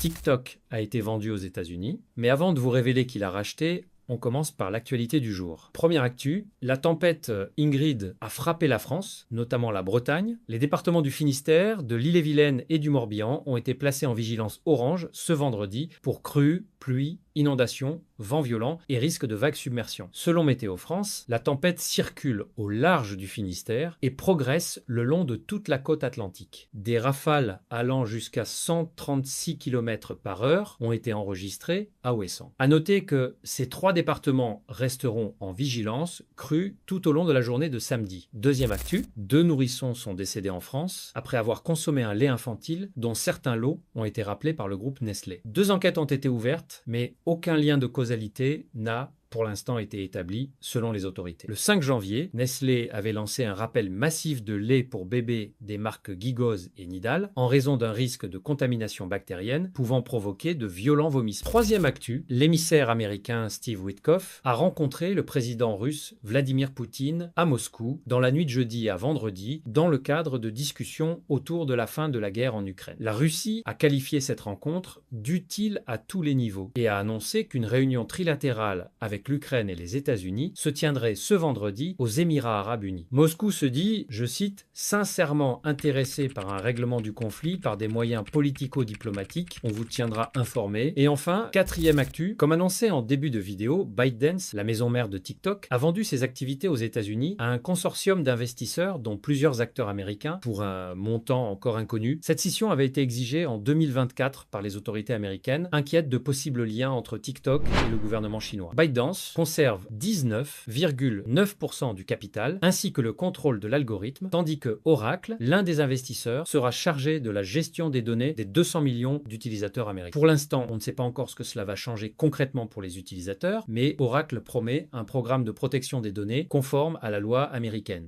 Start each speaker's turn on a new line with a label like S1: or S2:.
S1: TikTok a été vendu aux États-Unis, mais avant de vous révéler qui l'a racheté, on commence par l'actualité du jour. Première actu, la tempête Ingrid a frappé la France, notamment la Bretagne. Les départements du Finistère, de l'Ille-et-Vilaine et du Morbihan ont été placés en vigilance orange ce vendredi pour crues, pluie, inondations, vents violents et risque de vagues submersion. Selon Météo France, la tempête circule au large du Finistère et progresse le long de toute la côte atlantique. Des rafales allant jusqu'à 136 km/h ont été enregistrées à Ouessant. À noter que ces trois départements resteront en vigilance crue tout au long de la journée de samedi. Deuxième actu, 2 nourrissons sont décédés en France après avoir consommé un lait infantile dont certains lots ont été rappelés par le groupe Nestlé. 2 enquêtes ont été ouvertes, mais aucun lien de causalité n'a pour l'instant été établi selon les autorités. Le 5 janvier, Nestlé avait lancé un rappel massif de lait pour bébés des marques Gigose et Nidal en raison d'un risque de contamination bactérienne pouvant provoquer de violents vomissements. Troisième actu, l'émissaire américain Steve Witkoff a rencontré le président russe Vladimir Poutine à Moscou dans la nuit de jeudi à vendredi dans le cadre de discussions autour de la fin de la guerre en Ukraine. La Russie a qualifié cette rencontre d'utile à tous les niveaux et a annoncé qu'une réunion trilatérale avec l'Ukraine et les États-Unis se tiendrait ce vendredi aux Émirats arabes unis. Moscou se dit, je cite, sincèrement intéressé par un règlement du conflit par des moyens politico-diplomatiques. On vous tiendra informé. Et enfin, quatrième actu, comme annoncé en début de vidéo, ByteDance, la maison mère de TikTok, a vendu ses activités aux États-Unis à un consortium d'investisseurs dont plusieurs acteurs américains pour un montant encore inconnu. Cette scission avait été exigée en 2024 par les autorités américaines, inquiètes de possibles liens entre TikTok et le gouvernement chinois. ByteDance conserve 19,9% du capital ainsi que le contrôle de l'algorithme, tandis que Oracle, l'un des investisseurs, sera chargé de la gestion des données des 200 millions d'utilisateurs américains. Pour l'instant, on ne sait pas encore ce que cela va changer concrètement pour les utilisateurs, mais Oracle promet un programme de protection des données conforme à la loi américaine.